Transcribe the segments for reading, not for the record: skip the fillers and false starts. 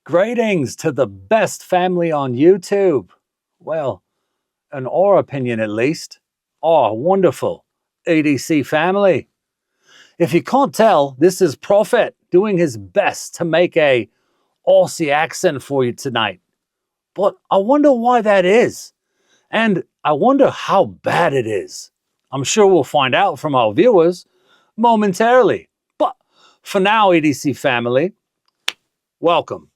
Greetings to the best family on YouTube. Well, in our opinion at least, our wonderful EDC family. If you can't tell, this is Prophet doing his best to make a Aussie accent for you tonight. But I wonder why that is. And I wonder how bad it is. I'm sure we'll find out from our viewers momentarily. But for now, EDC family, welcome.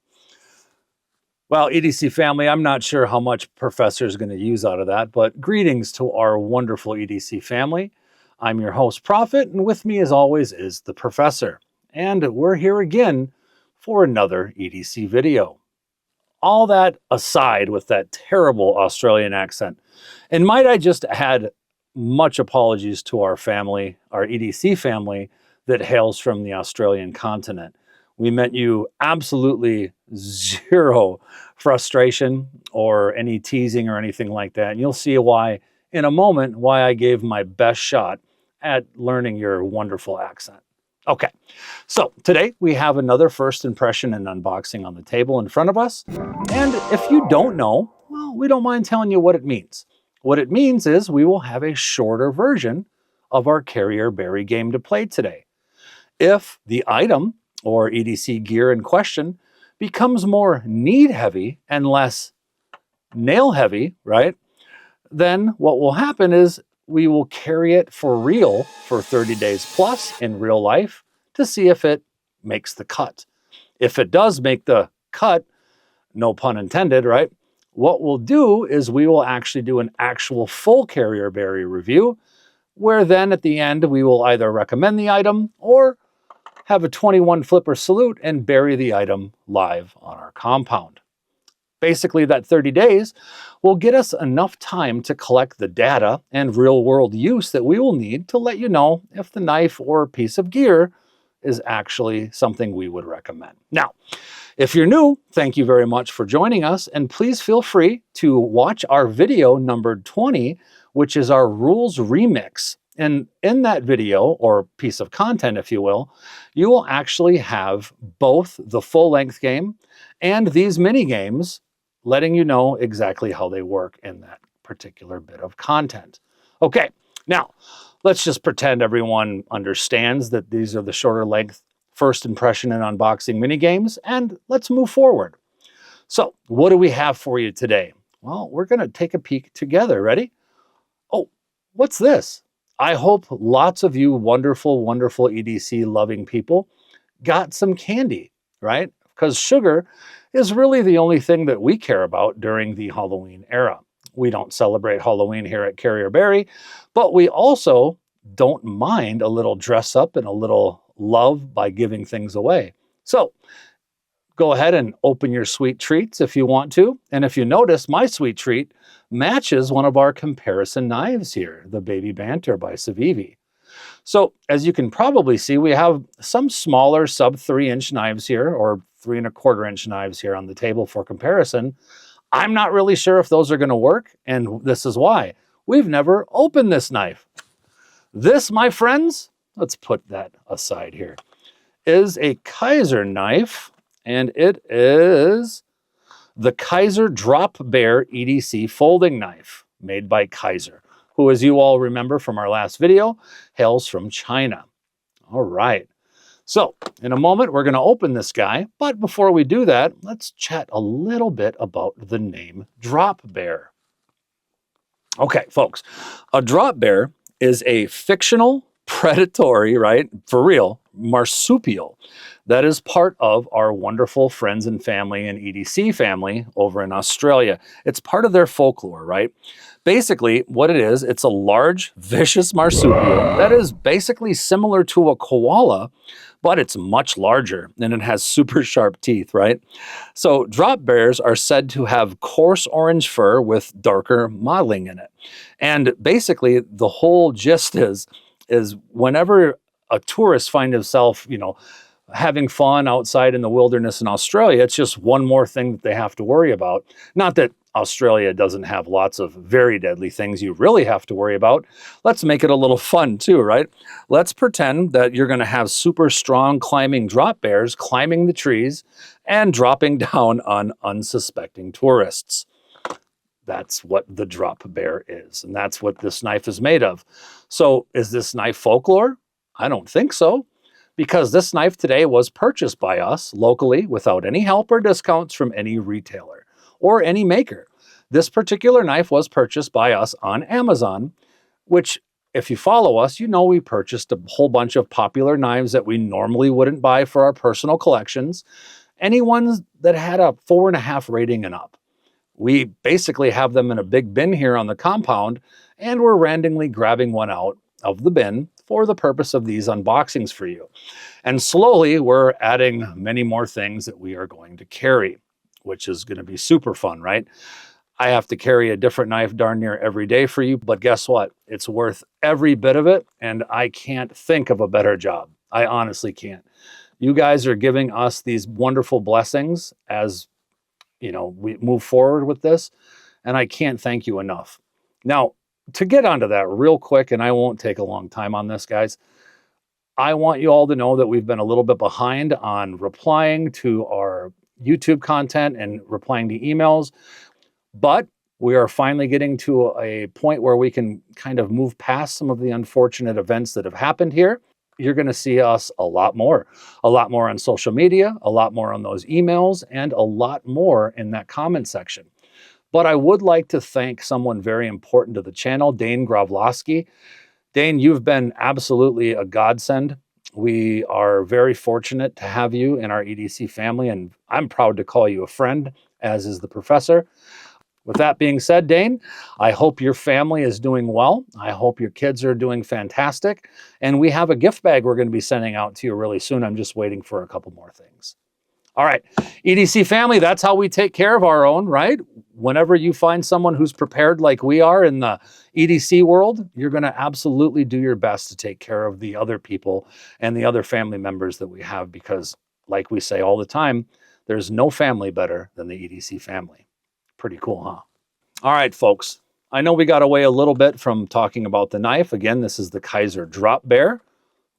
Well, EDC family, I'm not sure how much Professor is going to use out of that, but greetings to our wonderful EDC family. I'm your host, Prophet, and with me as always is the Professor. And we're here again for another EDC video. All that aside with that terrible Australian accent, and might I just add much apologies to our family, our EDC family that hails from the Australian continent. We meant you absolutely zero frustration or any teasing or anything like that. And you'll see why in a moment, why I gave my best shot at learning your wonderful accent. Okay, so today we have another first impression and unboxing on the table in front of us. And if you don't know, well, we don't mind telling you what it means. What it means is we will have a shorter version of our carryorbury game to play today. If the item or EDC gear in question becomes more need-heavy and less nail-heavy, right? Then what will happen is we will carry it for real for 30 days plus in real life to see if it makes the cut. If it does make the cut, no pun intended, right? What we'll do is we will actually do an actual full carryorbury review, where then at the end we will either recommend the item or have a 21 flipper salute and bury the item live on our compound. Basically, that 30 days will get us enough time to collect the data and real-world use that we will need to let you know if the knife or piece of gear is actually something we would recommend. Now, if you're new, thank you very much for joining us, and please feel free to watch our video numbered 20, which is our rules remix. And in that video, or piece of content, if you will actually have both the full-length game and these mini games, letting you know exactly how they work in that particular bit of content. Okay, now let's just pretend everyone understands that these are the shorter length first impression and unboxing mini games, and let's move forward. So, what do we have for you today? Well, we're going to take a peek together. Ready? Oh, what's this? I hope lots of you wonderful, wonderful EDC loving people got some candy, right? Because sugar is really the only thing that we care about during the Halloween era. We don't celebrate Halloween here at carryorbury, but we also don't mind a little dress up and a little love by giving things away. So go ahead and open your sweet treats if you want to. And if you notice, my sweet treat matches one of our comparison knives here, the Baby Banter by Civivi. So as you can probably see, we have some smaller sub 3-inch knives here, or 3¼ inch knives here on the table for comparison. I'm not really sure if those are going to work, and this is why. We've never opened this knife. This, my friends, let's put that aside here, is a Kizer knife, and it is the Kizer Drop Bear EDC folding knife made by Kizer, who, as you all remember from our last video, hails from China. All right. So in a moment, we're going to open this guy. But before we do that, let's chat a little bit about the name Drop Bear. Okay, folks, a drop bear is a fictional, predatory, right, for real, marsupial that is part of our wonderful friends and family and EDC family over in Australia. It's part of their folklore, right? Basically, what it is, it's a large, vicious marsupial that is basically similar to a koala, but it's much larger and it has super sharp teeth, right? So drop bears are said to have coarse orange fur with darker mottling in it. And basically, the whole gist is whenever a tourist finds himself, having fun outside in the wilderness in Australia, it's just one more thing that they have to worry about. Not that Australia doesn't have lots of very deadly things you really have to worry about. Let's make it a little fun too, right? Let's pretend that you're going to have super strong climbing drop bears climbing the trees and dropping down on unsuspecting tourists. That's what the drop bear is, and that's what this knife is made of. So is this knife folklore? I don't think so, because this knife today was purchased by us locally without any help or discounts from any retailer or any maker. This particular knife was purchased by us on Amazon, which, if you follow us, you know we purchased a whole bunch of popular knives that we normally wouldn't buy for our personal collections, any ones that had a 4.5 rating and up. We basically have them in a big bin here on the compound, and we're randomly grabbing one out of the bin for the purpose of these unboxings for you. And slowly we're adding many more things that we are going to carry, which is going to be super fun, right? I have to carry a different knife darn near every day for you, but guess what? It's worth every bit of it, and I can't think of a better job. I honestly can't. You guys are giving us these wonderful blessings as we move forward with this, and I can't thank you enough. Now, to get onto that real quick, and I won't take a long time on this, guys, I want you all to know that we've been a little bit behind on replying to our YouTube content and replying to emails, but we are finally getting to a point where we can kind of move past some of the unfortunate events that have happened here. You're going to see us a lot more on social media, a lot more on those emails, and a lot more in that comment section. But I would like to thank someone very important to the channel, Dane Gravlowski. Dane, you've been absolutely a godsend. We are very fortunate to have you in our EDC family, and I'm proud to call you a friend, as is the professor. With that being said, Dane, I hope your family is doing well. I hope your kids are doing fantastic. And we have a gift bag we're going to be sending out to you really soon. I'm just waiting for a couple more things. All right, EDC family, that's how we take care of our own, right? Whenever you find someone who's prepared like we are in the EDC world, you're going to absolutely do your best to take care of the other people and the other family members that we have, because like we say all the time, there's no family better than the EDC family. Pretty cool, huh? All right, folks. I know we got away a little bit from talking about the knife. Again, this is the Kizer Drop Bear.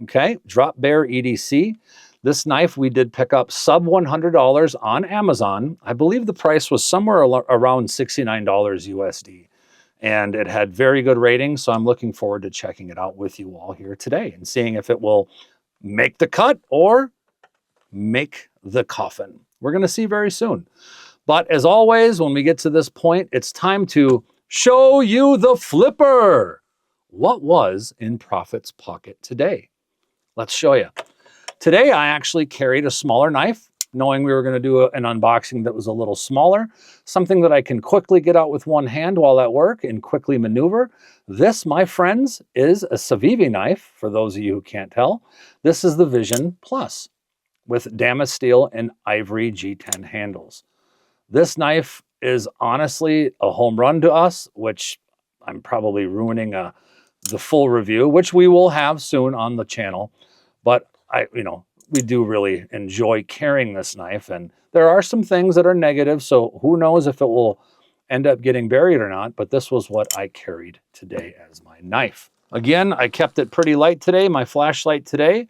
Okay, Drop Bear EDC. This knife we did pick up sub $100 on Amazon. I believe the price was somewhere around $69 USD. And it had very good ratings, so I'm looking forward to checking it out with you all here today and seeing if it will make the cut or make the coffin. We're going to see very soon. But as always, when we get to this point, it's time to show you the flipper. What was in Prophet's pocket today? Let's show you. Today, I actually carried a smaller knife, knowing we were going to do an unboxing that was a little smaller, something that I can quickly get out with one hand while at work and quickly maneuver. This, my friends, is a Civivi knife, for those of you who can't tell. This is the Vision Plus with Damascus steel and ivory G10 handles. This knife is honestly a home run to us, which I'm probably ruining the full review, which we will have soon on the channel. But we do really enjoy carrying this knife, and there are some things that are negative, so who knows if it will end up getting buried or not, but this was what I carried today as my knife. Again, I kept it pretty light today. My flashlight today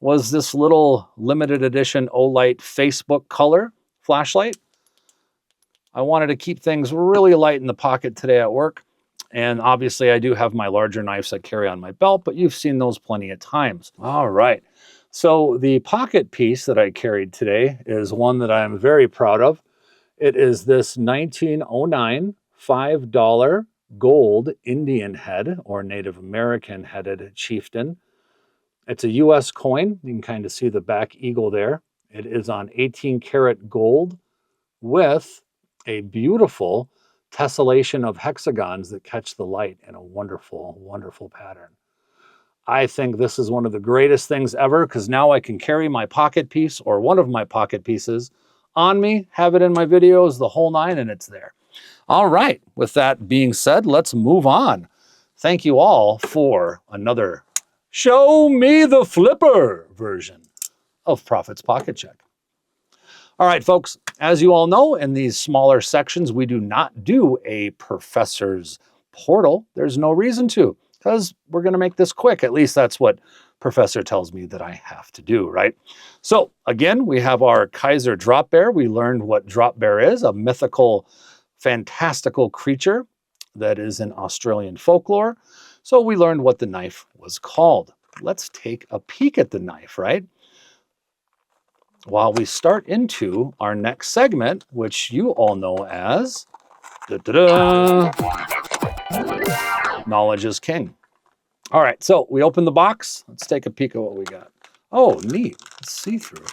was this little limited edition Olight Facebook color flashlight. I wanted to keep things really light in the pocket today at work. And obviously I do have my larger knives I carry on my belt, but you've seen those plenty of times. All right. So the pocket piece that I carried today is one that I'm very proud of. It is this 1909 $5 gold Indian head, or Native American headed chieftain. It's a US coin. You can kind of see the back eagle there. It is on 18 karat gold with a beautiful tessellation of hexagons that catch the light in a wonderful, wonderful pattern. I think this is one of the greatest things ever, because now I can carry my pocket piece, or one of my pocket pieces, on me, have it in my videos, the whole nine, and it's there. All right, with that being said, let's move on. Thank you all for another Show Me the Flipper version of Prophet's Pocket Check. All right, folks, as you all know, in these smaller sections, we do not do a professor's portal. There's no reason to, because we're going to make this quick. At least that's what Professor tells me that I have to do, right? So again, we have our Kizer Drop Bear. We learned what Drop Bear is, a mythical, fantastical creature that is in Australian folklore. So we learned what the knife was called. Let's take a peek at the knife, right? While we start into our next segment, which you all know as Knowledge is King. All right, so we open the box. Let's take a peek at what we got. Oh, neat. It's see-through.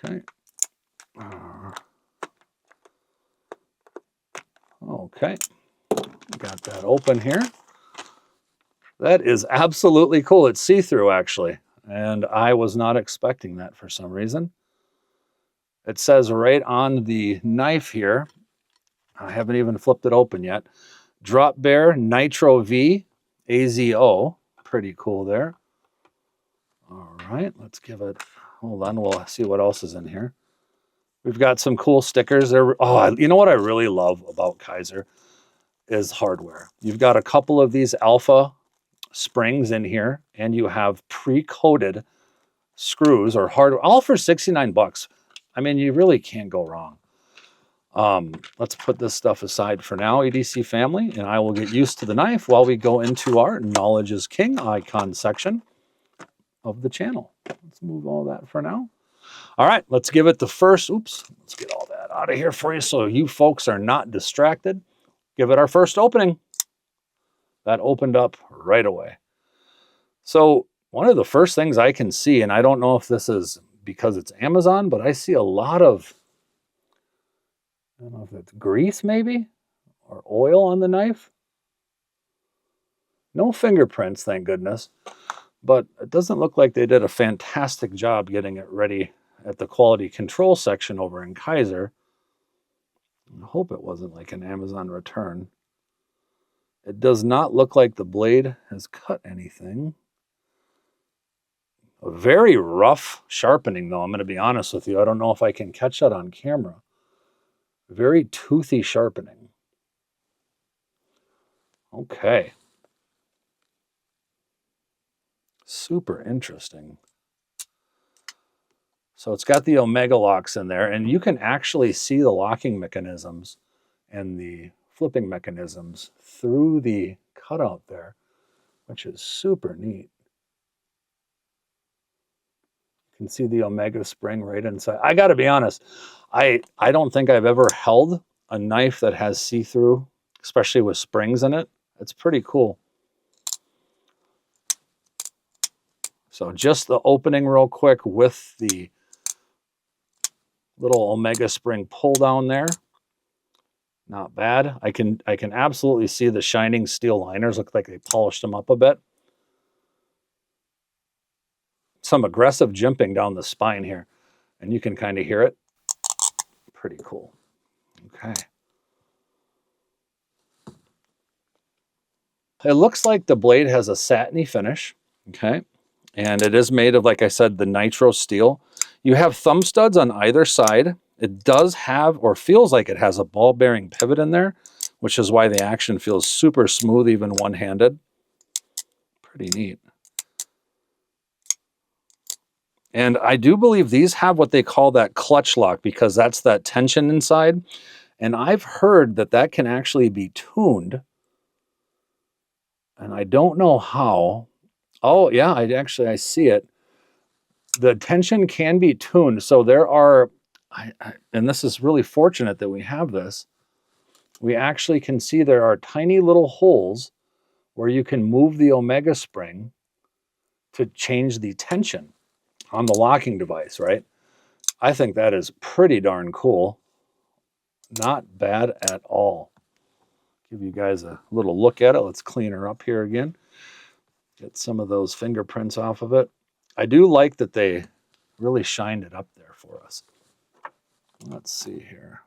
Okay. Okay. Got that open here. That is absolutely cool. It's see-through, actually. And I was not expecting that for some reason. It says right on the knife here, I haven't even flipped it open yet, Drop Bear Nitro V AZO. Pretty cool there. All right, let's give it, hold on, we'll see what else is in here. We've got some cool stickers there. Oh, you know what I really love about Kizer is hardware. You've got a couple of these alpha springs in here, and you have pre-coated screws or hardware, all for 69 bucks. I mean, you really can't go wrong. Let's put this stuff aside for now, EDC family, and I will get used to the knife while we go into our Knowledge is King icon section of the channel. Let's move all that for now. All right, let's give it the first, oops, let's get all that out of here for you so you folks are not distracted. Give it our first opening. That opened up right away. So one of the first things I can see, and I don't know if this is because it's Amazon, but I see a lot of, I don't know if it's grease maybe, or oil on the knife. No fingerprints, thank goodness. But it doesn't look like they did a fantastic job getting it ready at the quality control section over in Kizer. I hope it wasn't like an Amazon return. It does not look like the blade has cut anything. A very rough sharpening, though, I'm going to be honest with you. I don't know if I can catch that on camera. Very toothy sharpening. Okay. Super interesting. So it's got the Omega locks in there, and you can actually see the locking mechanisms and the flipping mechanisms through the cutout there, which is super neat. You can see the Omega spring right inside. I got to be honest, I don't think I've ever held a knife that has see-through, especially with springs in it. It's pretty cool. So just the opening real quick with the little Omega spring pull down there. Not bad. I can absolutely see the shining steel liners. Look like they polished them up a bit. Some aggressive jimping down the spine here, and you can kind of hear it. Pretty cool. Okay. It looks like the blade has a satiny finish. Okay. And it is made of, like I said, the nitro steel. You have thumb studs on either side. It does have, or feels like it has, a ball bearing pivot in there, which is why the action feels super smooth, even one-handed. Pretty neat. And I do believe these have what they call that clutch lock, because that's that tension inside. And I've heard that that can actually be tuned. And I don't know how. Oh, yeah, I see it. The tension can be tuned. So there are, and this is really fortunate that we have this, we actually can see there are tiny little holes where you can move the Omega spring to change the tension on the locking device, right? I think that is pretty darn cool. Not bad at all. Give you guys a little look at it. Let's clean her up here again. Get some of those fingerprints off of it. I do like that they really shined it up there for us. Let's see here.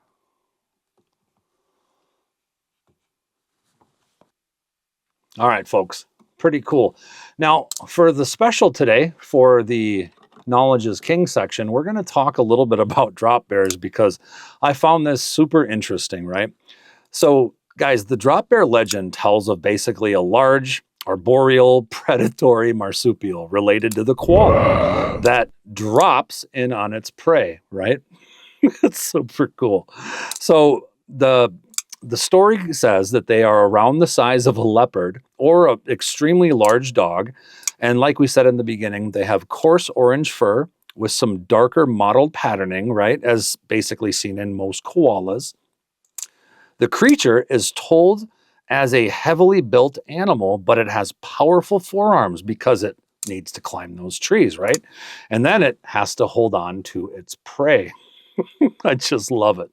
All right, folks, pretty cool. Now, for the special today, for the Knowledge is King section, we're going to talk a little bit about drop bears because I found this super interesting, right? So, guys, the drop bear legend tells of basically a large arboreal predatory marsupial related to the koala that drops in on its prey, right? It's super cool. So the story says that they are around the size of a leopard or an extremely large dog. And like we said in the beginning, they have coarse orange fur with some darker mottled patterning, right? As basically seen in most koalas. The creature is told as a heavily built animal, but it has powerful forearms because it needs to climb those trees, right? And then it has to hold on to its prey. I just love it.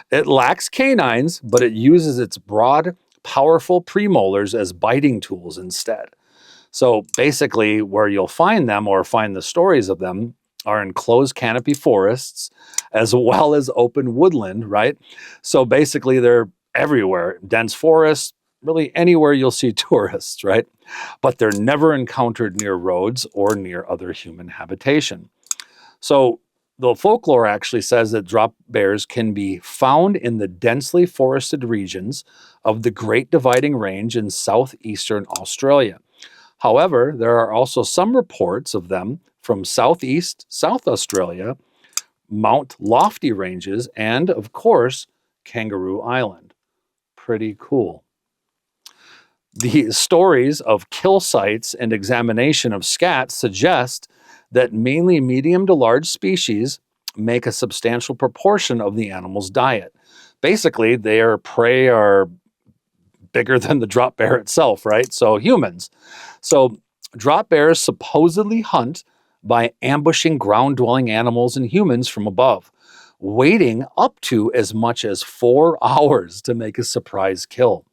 It lacks canines, but it uses its broad, powerful premolars as biting tools instead. So basically, where you'll find them or find the stories of them are in closed canopy forests as well as open woodland, right? So basically, they're everywhere, dense forests, really anywhere you'll see tourists, right? But they're never encountered near roads or near other human habitation. So the folklore actually says that drop bears can be found in the densely forested regions of the Great Dividing Range in southeastern Australia. However, there are also some reports of them from southeast South Australia, Mount Lofty ranges, and of course, Kangaroo Island. Pretty cool. The stories of kill sites and examination of scat suggest that mainly medium to large species make a substantial proportion of the animal's diet. Basically, their prey are bigger than the drop bear itself, right? So humans. So drop bears supposedly hunt by ambushing ground-dwelling animals and humans from above, waiting up to as much as 4 hours to make a surprise kill.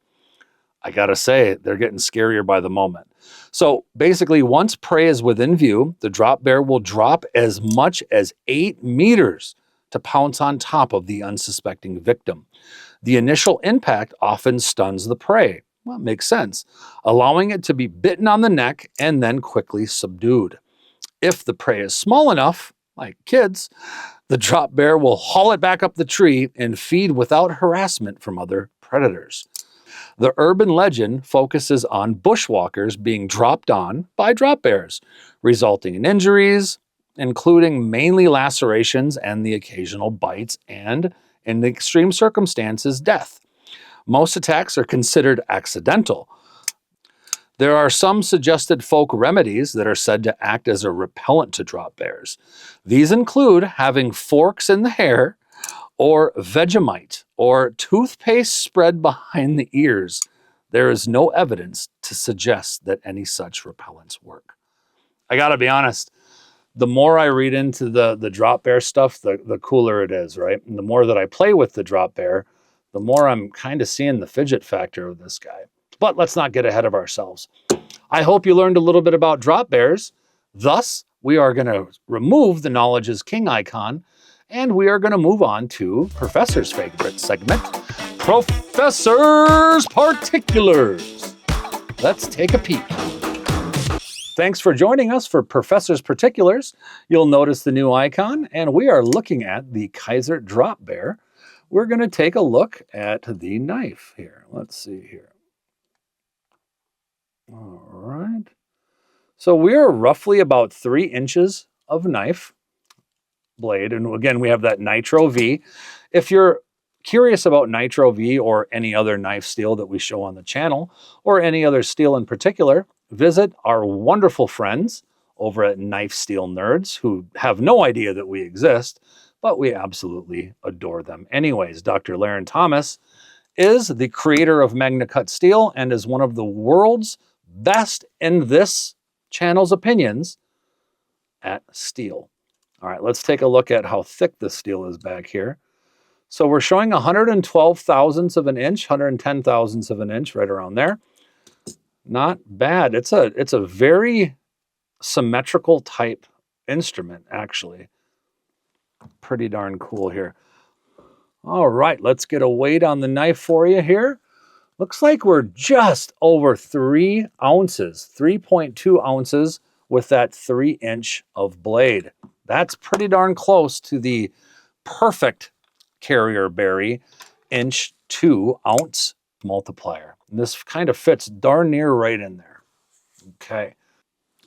I gotta say, they're getting scarier by the moment. So basically, once prey is within view, the drop bear will drop as much as 8 meters to pounce on top of the unsuspecting victim. The initial impact often stuns the prey. Well, it makes sense, allowing it to be bitten on the neck and then quickly subdued. If the prey is small enough, like kids, the drop bear will haul it back up the tree and feed without harassment from other predators. The urban legend focuses on bushwalkers being dropped on by drop bears, resulting in injuries, including mainly lacerations and the occasional bites, and, in extreme circumstances, death. Most attacks are considered accidental. There are some suggested folk remedies that are said to act as a repellent to drop bears. These include having forks in the hair, or Vegemite, or toothpaste spread behind the ears. There is no evidence to suggest that any such repellents work. I gotta be honest, the more I read into the drop bear stuff, the cooler it is, right? And the more that I play with the drop bear, the more I'm kind of seeing the fidget factor of this guy. But let's not get ahead of ourselves. I hope you learned a little bit about drop bears. Thus, we are going to remove the Knowledge is King icon, and we are going to move on to Professor's favorite segment, Professor's Particulars. Let's take a peek. Thanks for joining us for Professor's Particulars. You'll notice the new icon, and we are looking at the Kizer Drop Bear. We're going to take a look at the knife here. Let's see here. All right. So we're roughly about 3 inches of knife blade. And again, we have that Nitro V. If you're curious about Nitro V or any other knife steel that we show on the channel, or any other steel in particular, visit our wonderful friends over at Knife Steel Nerds, who have no idea that we exist, but we absolutely adore them anyways. Dr. Laren Thomas is the creator of MagnaCut Steel and is one of the world's best in this channel's opinions at steel. All right, let's take a look at how thick the steel is back here. So we're showing 112 thousandths of an inch, 110 thousandths of an inch, right around there. Not bad. It's a very symmetrical type instrument, actually. Pretty darn cool here. All right, let's get a weight on the knife for you here. Looks like we're just over 3 ounces, 3.2 ounces, with that 3" of blade. That's pretty darn close to the perfect Carrier Bury 1.2 ounce multiplier. And this kind of fits darn near right in there. Okay.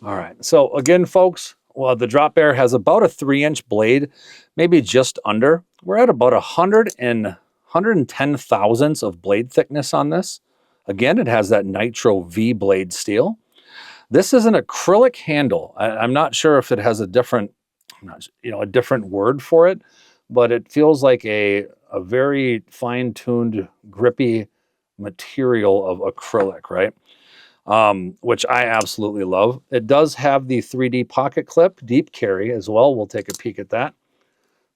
All right. So again, folks, well, the Drop Bear has about a 3" blade, maybe just under. We're at about 110 thousandths of blade thickness on this. Again, it has that Nitro V blade steel. This is an acrylic handle. I'm not sure if it has a different, a different word for it, but it feels like a very fine-tuned, grippy material of acrylic, right? Which I absolutely love. It does have the 3D pocket clip, deep carry as well. We'll take a peek at that.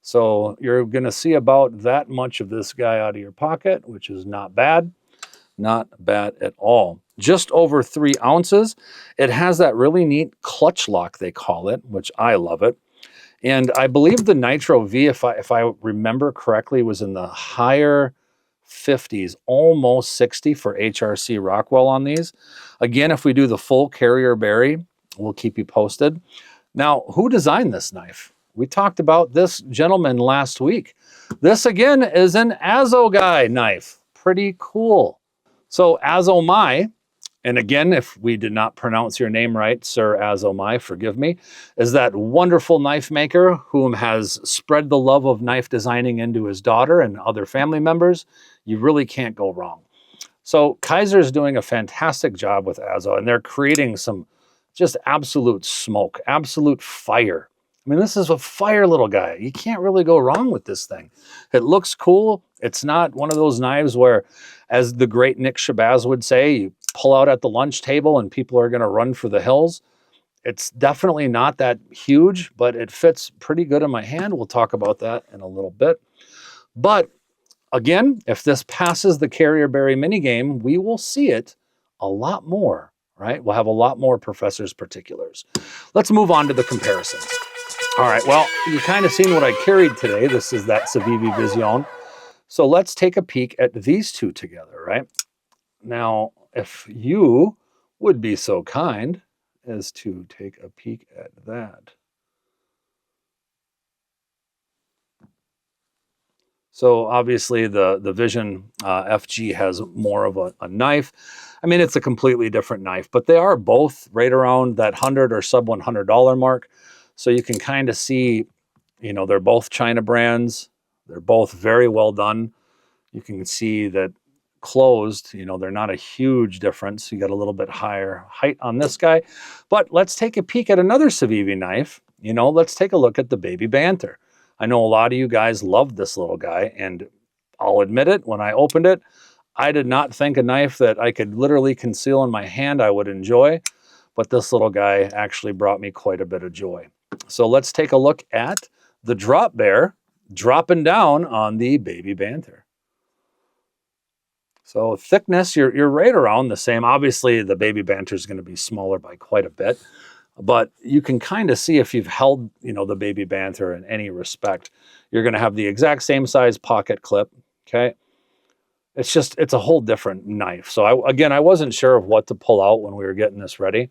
So you're going to see about that much of this guy out of your pocket, which is not bad. Not bad at all. Just over 3 ounces. It has that really neat clutch lock, they call it, which I love it. And I believe the Nitro V, if I remember correctly, was in the higher 50s, almost 60 for HRC Rockwell on these. Again, if we do the full Carrier Bury, we'll keep you posted. Now, who designed this knife? We talked about this gentleman last week. This, again, is an Azo Guy knife. Pretty cool. So Azomai, and again, if we did not pronounce your name right, Sir Azomai, forgive me, is that wonderful knife maker whom has spread the love of knife designing into his daughter and other family members. You really can't go wrong. So Kizer is doing a fantastic job with Azo, and they're creating some just absolute smoke, absolute fire. I mean, this is a fire little guy. You can't really go wrong with this thing. It looks cool. It's not one of those knives where, as the great Nick Shabazz would say, you pull out at the lunch table and people are going to run for the hills. It's definitely not that huge, but it fits pretty good in my hand. We'll talk about that in a little bit. But again, if this passes the Carrier Bury mini game, we will see it a lot more, right? We'll have a lot more Professor's particulars. Let's move on to the comparisons. All right, well, you kind of seen what I carried today. This is that Civivi Vision. So let's take a peek at these two together, right? Now, if you would be so kind as to take a peek at that. So obviously the Vision FG has more of a knife. I mean, it's a completely different knife, but they are both right around that $100 or sub $100 mark. So you can kind of see, they're both China brands. They're both very well done. You can see that closed, they're not a huge difference. You got a little bit higher height on this guy. But let's take a peek at another Civivi knife. Let's take a look at the Baby Banter. I know a lot of you guys love this little guy, and I'll admit it, when I opened it, I did not think a knife that I could literally conceal in my hand I would enjoy, but this little guy actually brought me quite a bit of joy. So let's take a look at the Drop Bear dropping down on the Baby Banter. So thickness, you're right around the same. Obviously, the Baby Banter is going to be smaller by quite a bit, but you can kind of see if you've held, the Baby Banter in any respect, you're going to have the exact same size pocket clip, okay? It's a whole different knife. So I wasn't sure of what to pull out when we were getting this ready.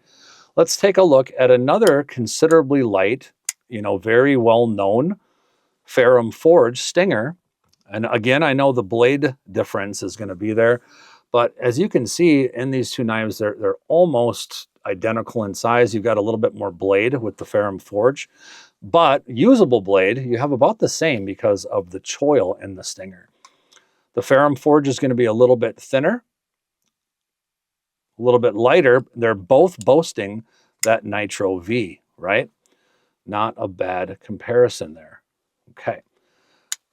Let's take a look at another considerably light, very well-known Ferrum Forge Stinger. And again, I know the blade difference is going to be there, but as you can see in these two knives, they're almost identical in size. You've got a little bit more blade with the Ferrum Forge, but usable blade, you have about the same because of the choil in the Stinger. The Ferrum Forge is going to be a little bit thinner, a little bit lighter. They're both boasting that Nitro V, right? Not a bad comparison there. Okay.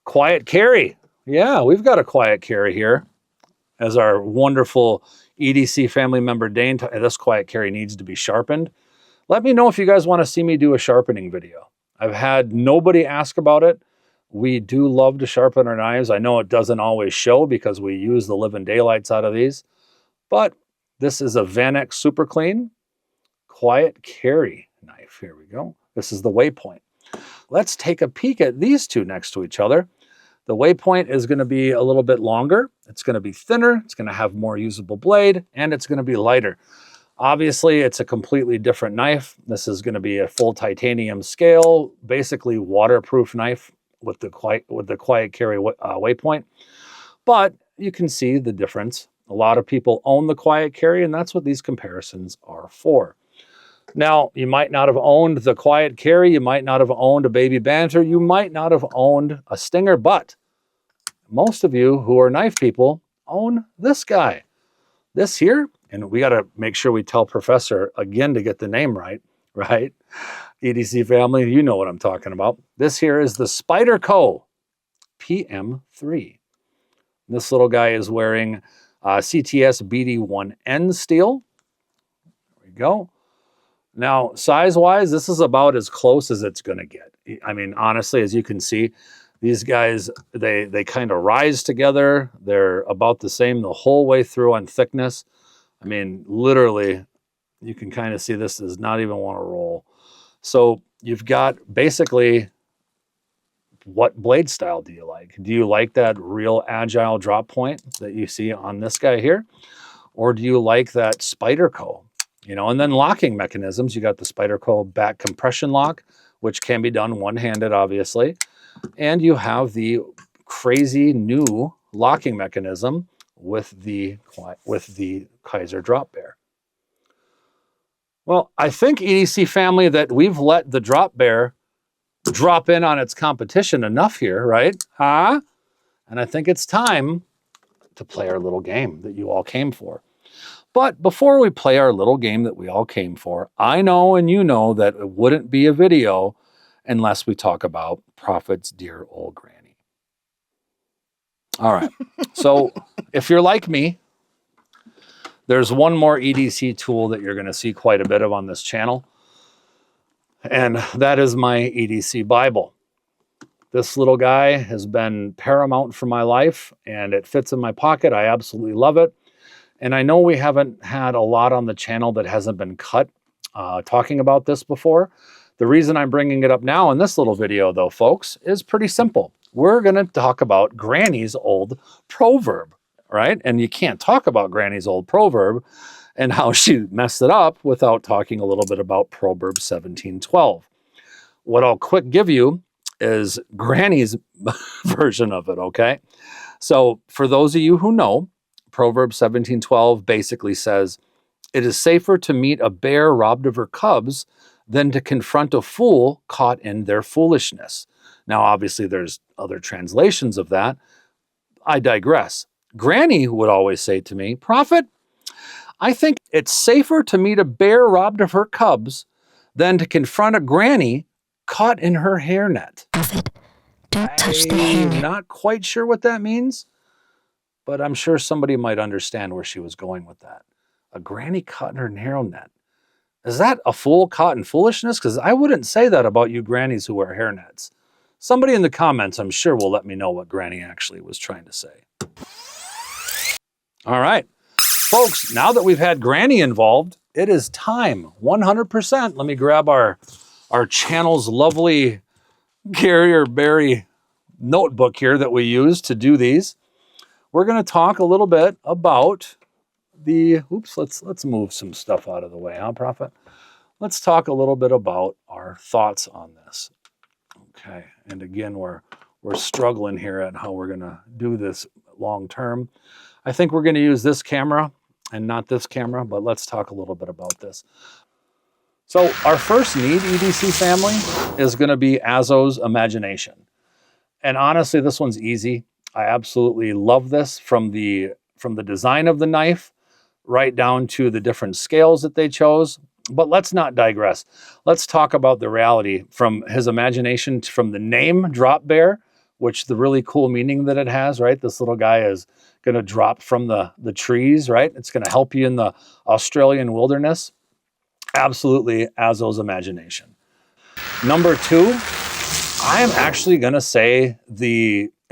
Quiet carry. Yeah, we've got a quiet carry here. As our wonderful EDC family member Dane, this quiet carry needs to be sharpened. Let me know if you guys want to see me do a sharpening video. I've had nobody ask about it. We do love to sharpen our knives. I know it doesn't always show because we use the living daylights out of these, but this is a Vanex Super Clean quiet carry knife. Here we go. This is the Waypoint. Let's take a peek at these two next to each other. The Waypoint is going to be a little bit longer. It's going to be thinner. It's going to have more usable blade, and it's going to be lighter. Obviously, it's a completely different knife. This is going to be a full titanium scale, basically waterproof knife with the quiet carry waypoint. But you can see the difference. A lot of people own the quiet carry, and that's what these comparisons are for. Now, you might not have owned the quiet carry, you might not have owned a baby banter, you might not have owned a stinger, but most of you who are knife people own this guy. This here, and we got to make sure we tell Professor again to get the name right? EDC family, you know what I'm talking about. This here is the Spyderco PM3. This little guy is wearing CTS BD1N steel. There we go. Now, size-wise, this is about as close as it's going to get. I mean, honestly, as you can see, these guys, they kind of rise together. They're about the same the whole way through on thickness. I mean, literally, you can kind of see this does not even want to roll. So you've got basically, what blade style do you like? Do you like that real agile drop point that you see on this guy here? Or do you like that Spyderco? You know, and then locking mechanisms. You got the Spyderco back compression lock, which can be done one-handed, obviously. And you have the crazy new locking mechanism with the Kizer Drop Bear. Well, I think, EDC family, that we've let the Drop Bear drop in on its competition enough here, right? Huh? And I think it's time to play our little game that you all came for. But before we play our little game that we all came for, I know and you know that it wouldn't be a video unless we talk about Prophet's dear old granny. All right. So if you're like me, there's one more EDC tool that you're going to see quite a bit of on this channel, and that is my EDC Bible. This little guy has been paramount for my life, and it fits in my pocket. I absolutely love it. And I know we haven't had a lot on the channel that hasn't been cut talking about this before. The reason I'm bringing it up now in this little video, though, folks, is pretty simple. We're going to talk about Granny's old proverb, right? And you can't talk about Granny's old proverb and how she messed it up without talking a little bit about Proverb 17:12. What I'll quick give you is Granny's version of it, okay? So for those of you who know, Proverb 17:12 basically says, "It is safer to meet a bear robbed of her cubs than to confront a fool caught in their foolishness." Now, obviously, there's other translations of that. I digress. Granny would always say to me, "Prophet, I think it's safer to meet a bear robbed of her cubs than to confront a granny caught in her hairnet." Prophet, don't touch the hair. I'm not quite sure what that means, but I'm sure somebody might understand where she was going with that. A granny caught in her hairnet. Is that a fool caught in foolishness? Because I wouldn't say that about you grannies who wear hairnets. Somebody in the comments, I'm sure, will let me know what Granny actually was trying to say. All right. Folks, now that we've had Granny involved, it is time, 100%. Let me grab our channel's lovely carryorbury notebook here that we use to do these. We're going to talk a little bit about the, let's move some stuff out of the way, huh, Prophet? Let's talk a little bit about our thoughts on this. Okay, and again, we're struggling here at how we're going to do this long term. I think we're going to use this camera and not this camera, but let's talk a little bit about this. So our first need, EDC family, is going to be Azo's imagination. And honestly, this one's easy. I absolutely love this, from the design of the knife right down to the different scales that they chose. But let's not digress. Let's talk about the reality from his imagination, from the name Drop Bear, which the really cool meaning that it has, right? This little guy is going to drop from the trees, right? It's going to help you in the Australian wilderness. Absolutely Azo's imagination. Number two, I am actually going to say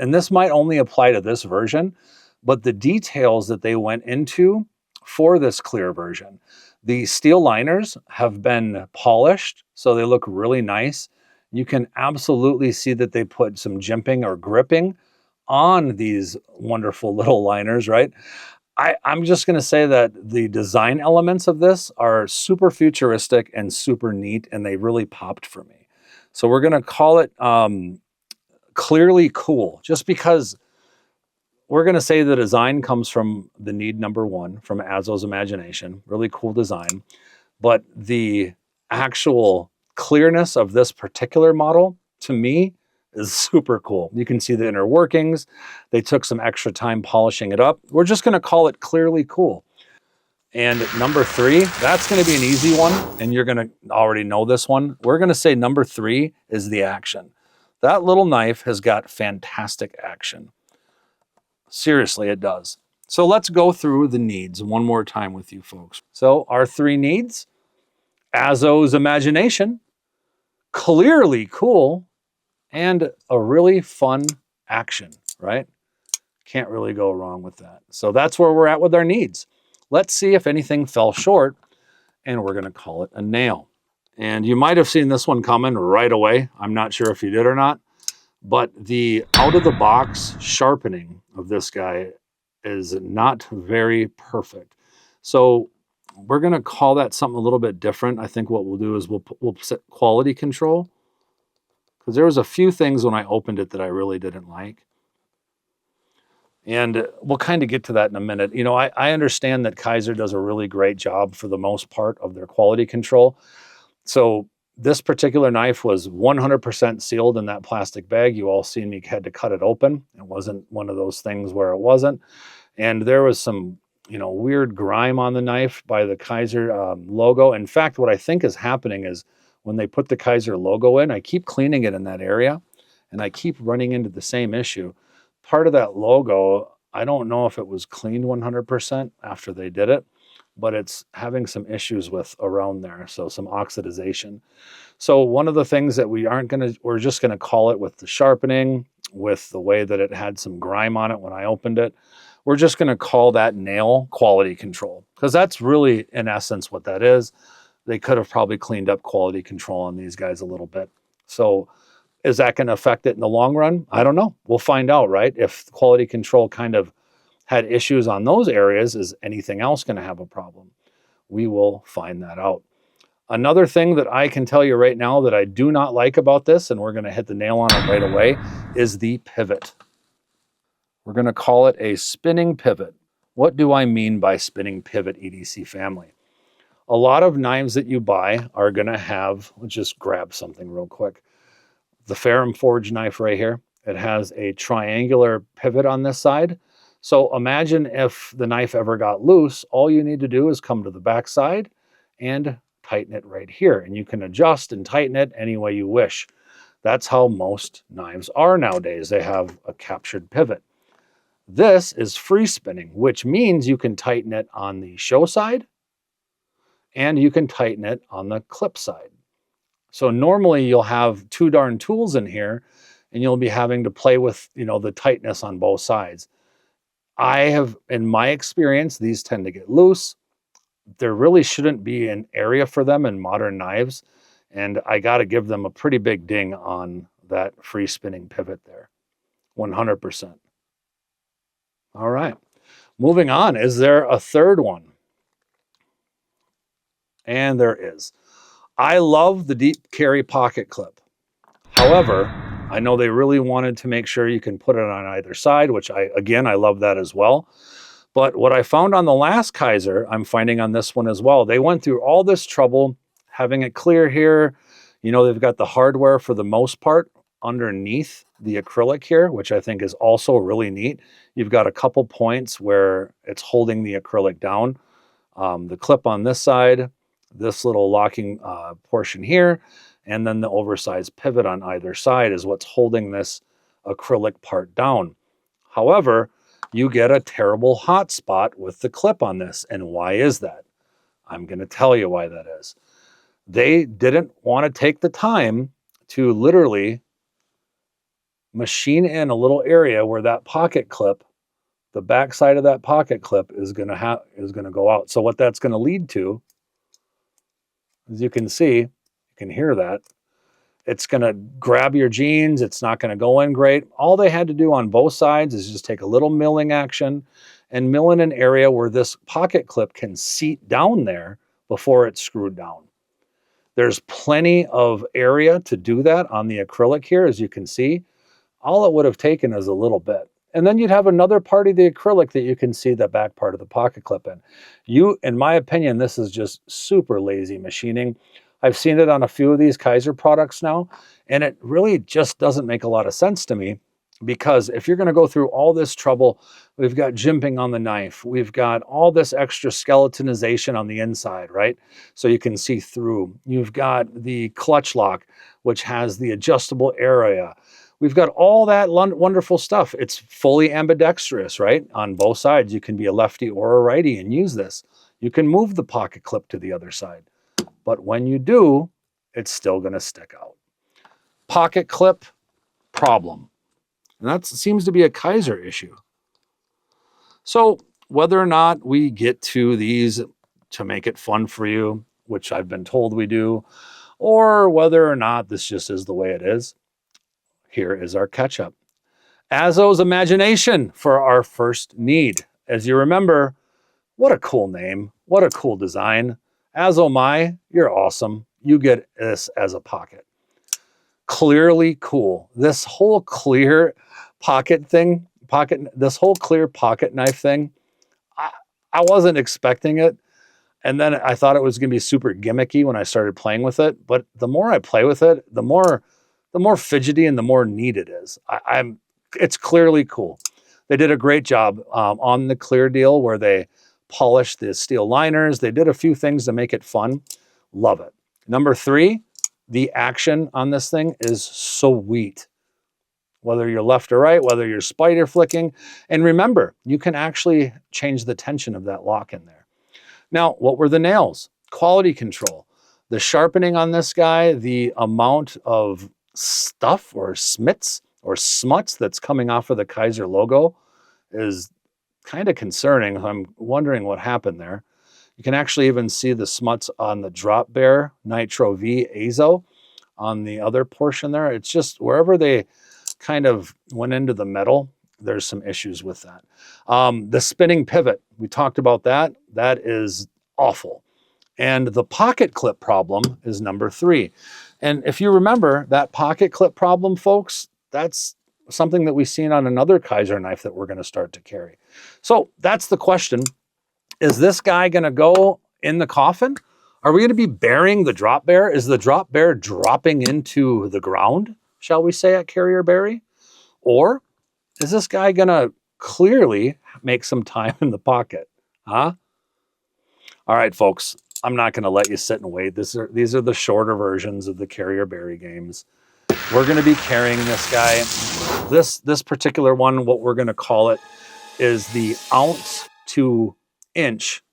and this might only apply to this version, but the details that they went into for this clear version. The steel liners have been polished, so they look really nice. You can absolutely see that they put some jimping or gripping on these wonderful little liners, right? I'm just going to say that the design elements of this are super futuristic and super neat, and they really popped for me. So we're going to call it clearly cool, just because we're going to say the design comes from the need number one, from Azo's imagination. Really cool design. But the actual clearness of this particular model, to me, is super cool. You can see the inner workings. They took some extra time polishing it up. We're just going to call it clearly cool. And number 3, that's going to be an easy one, and you're going to already know this one. We're going to say number 3 is the action. That little knife has got fantastic action. Seriously, it does. So let's go through the needs one more time with you folks. So our 3 needs: Azo's imagination, clearly cool, and a really fun action, right? Can't really go wrong with that. So that's where we're at with our needs. Let's see if anything fell short, and we're going to call it a nail. And you might have seen this one coming right away. I'm not sure if you did or not, but the out-of-the-box sharpening of this guy is not very perfect. So we're going to call that something a little bit different. I think what we'll do is we'll set quality control, because there was a few things when I opened it that I really didn't like. And we'll kind of get to that in a minute. You know, I understand that Kizer does a really great job for the most part of their quality control. So this particular knife was 100% sealed in that plastic bag. You all seen me had to cut it open. It wasn't one of those things where it wasn't. And there was some, weird grime on the knife by the Kizer logo. In fact, what I think is happening is when they put the Kizer logo in, I keep cleaning it in that area, and I keep running into the same issue. Part of that logo, I don't know if it was cleaned 100% after they did it, but it's having some issues with around there, so some oxidization. So one of the things that we're just gonna call it with the sharpening, with the way that it had some grime on it when I opened it, we're just gonna call that nail quality control, because that's really, in essence, what that is. They could have probably cleaned up quality control on these guys a little bit. So is that gonna affect it in the long run? I don't know. We'll find out, right? If quality control kind of had issues on those areas, is anything else going to have a problem? We will find that out. Another thing that I can tell you right now that I do not like about this, and we're going to hit the nail on it right away, is the pivot. We're going to call it a spinning pivot. What do I mean by spinning pivot, EDC family? A lot of knives that you buy are going to have, let's just grab something real quick. The Ferrum Forge knife right here, it has a triangular pivot on this side. So imagine if the knife ever got loose, all you need to do is come to the back side and tighten it right here. And you can adjust and tighten it any way you wish. That's how most knives are nowadays. They have a captured pivot. This is free spinning, which means you can tighten it on the show side and you can tighten it on the clip side. So normally you'll have 2 darn tools in here and you'll be having to play with, the tightness on both sides. I have, in my experience, these tend to get loose. There really shouldn't be an area for them in modern knives. And I got to give them a pretty big ding on that free spinning pivot there. 100%. All right. Moving on. Is there a third one? And there is. I love the deep carry pocket clip. However, I know they really wanted to make sure you can put it on either side, which I love that as well. But what I found on the last Kizer, I'm finding on this one as well. They went through all this trouble having it clear here. They've got the hardware for the most part underneath the acrylic here, which I think is also really neat. You've got a couple points where it's holding the acrylic down. The clip on this side, this little locking portion here, and then the oversized pivot on either side is what's holding this acrylic part down. However, you get a terrible hot spot with the clip on this. And why is that? I'm going to tell you why that is. They didn't want to take the time to literally machine in a little area where that pocket clip, the back side of that pocket clip is going to go out. So what that's going to lead to, as you can see, you can hear that, it's going to grab your jeans. It's not going to go in great. All they had to do on both sides is just take a little milling action and mill in an area where this pocket clip can seat down there before it's screwed down. There's plenty of area to do that on the acrylic here, as you can see. All it would have taken is a little bit. And then you'd have another part of the acrylic that you can see the back part of the pocket clip in. In my opinion, this is just super lazy machining. I've seen it on a few of these Kizer products now, and it really just doesn't make a lot of sense to me, because if you're going to go through all this trouble, we've got jimping on the knife, we've got all this extra skeletonization on the inside, right? So you can see through. You've got the clutch lock, which has the adjustable area. We've got all that wonderful stuff. It's fully ambidextrous, right? On both sides, you can be a lefty or a righty and use this. You can move the pocket clip to the other side. But when you do, it's still going to stick out. Pocket clip problem. And that seems to be a Kizer issue. So whether or not we get to these to make it fun for you, which I've been told we do, or whether or not this just is the way it is, here is our catch-up. Azo's imagination for our first need. As you remember, what a cool name. What a cool design. Azo Mai, you're awesome. You get this as a pocket. Clearly cool. This whole clear pocket thing, this whole clear pocket knife thing, I wasn't expecting it. And then I thought it was going to be super gimmicky when I started playing with it. But the more I play with it, the more fidgety and the more neat it is. It's clearly cool. They did a great job on the clear deal where they polished the steel liners. They did a few things to make it fun. Love it. Number 3, the action on this thing is sweet. Whether you're left or right, whether you're spider flicking. And remember, you can actually change the tension of that lock in there. Now, what were the nails? Quality control. The sharpening on this guy, the amount of stuff or smits or smuts that's coming off of the Kizer logo is kind of concerning. I'm wondering what happened there. You can actually even see the smuts on the Drop Bear Nitro V Azo on the other portion there. It's just wherever they kind of went into the metal, there's some issues with that. The spinning pivot, we talked about that. That is awful. And the pocket clip problem is number 3. And if you remember that pocket clip problem, folks, that's something that we've seen on another Kizer knife that we're going to start to carry. So that's the question. Is this guy going to go in the coffin? Are we going to be burying the Drop Bear? Is the Drop Bear dropping into the ground, shall we say, at Carrier Bury? Or is this guy going to clearly make some time in the pocket? Huh? All right, folks. I'm not going to let you sit and wait. These are the shorter versions of the Carrier Bury games. We're going to be carrying this guy. This particular one, what we're going to call it, is the ounce to inch.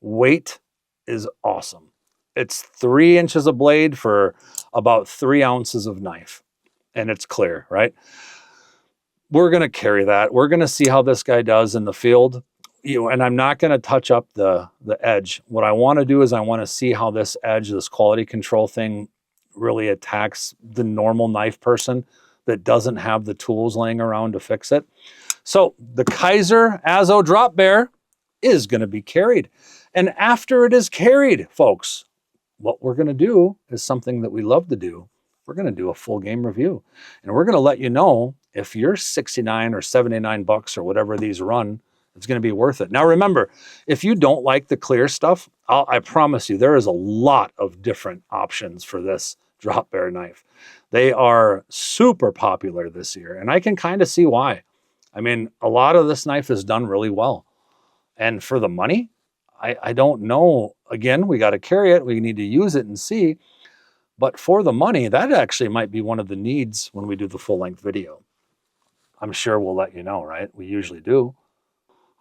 Weight is awesome. It's 3 inches of blade for about 3 ounces of knife. And it's clear, right? We're going to carry that. We're going to see how this guy does in the field. And I'm not going to touch up the edge. What I want to do is I want to see how this edge, this quality control thing, really attacks the normal knife person that doesn't have the tools laying around to fix it. So the Kizer Azo Drop Bear is going to be carried. And after it is carried, folks, what we're going to do is something that we love to do. We're going to do a full game review. And we're going to let you know if you're 69 or 79 bucks or whatever these run, it's going to be worth it. Now, remember, if you don't like the clear stuff, I promise you there is a lot of different options for this Drop Bear knife. They are super popular this year, and I can kind of see why. I mean, a lot of this knife is done really well. And for the money, I don't know. Again, we got to carry it. We need to use it and see. But for the money, that actually might be one of the needs when we do the full-length video. I'm sure we'll let you know, right? We usually do.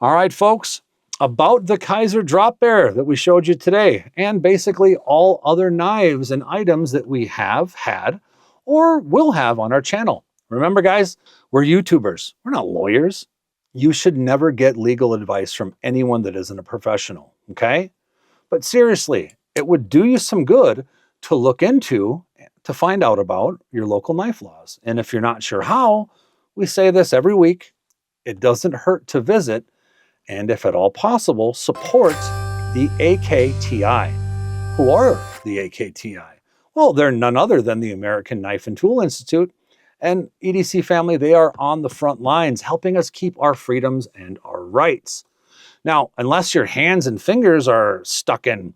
All right, folks, about the Kizer Drop Bear that we showed you today, and basically all other knives and items that we have had or will have on our channel. Remember, guys, we're YouTubers. We're not lawyers. You should never get legal advice from anyone that isn't a professional, okay? But seriously, it would do you some good to look into, to find out about your local knife laws. And if you're not sure how, we say this every week. It doesn't hurt to visit and if at all possible, support the AKTI. Who are the AKTI? Well, they're none other than the American Knife and Tool Institute. And EDC family, they are on the front lines helping us keep our freedoms and our rights. Now, unless your hands and fingers are stuck in,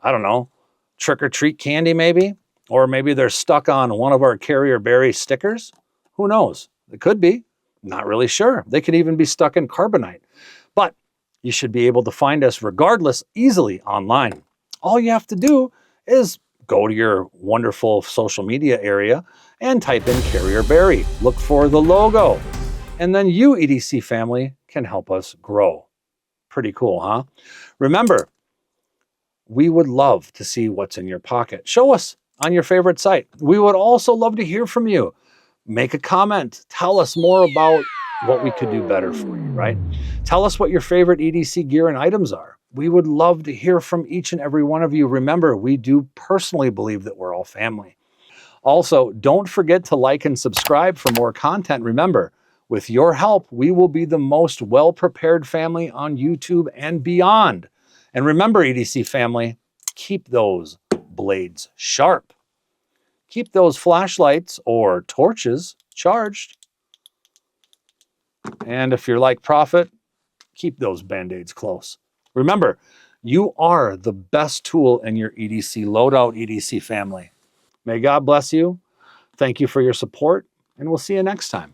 I don't know, trick-or-treat candy maybe, or maybe they're stuck on one of our carryorbury stickers, who knows? It could be. Not really sure. They could even be stuck in carbonite. But you should be able to find us regardless easily online. All you have to do is go to your wonderful social media area and type in carryorbury. Look for the logo. And then you, EDC family, can help us grow. Pretty cool, huh? Remember, we would love to see what's in your pocket. Show us on your favorite site. We would also love to hear from you. Make a comment. Tell us more about what we could do better for you, right? Tell us what your favorite EDC gear and items are. We would love to hear from each and every one of you. Remember, we do personally believe that we're all family. Also, don't forget to like and subscribe for more content. Remember, with your help, we will be the most well-prepared family on YouTube and beyond. And remember, EDC family, keep those blades sharp. Keep those flashlights or torches charged. And if you're like Prophet, keep those Band-Aids close. Remember, you are the best tool in your EDC loadout, EDC family. May God bless you. Thank you for your support, and we'll see you next time.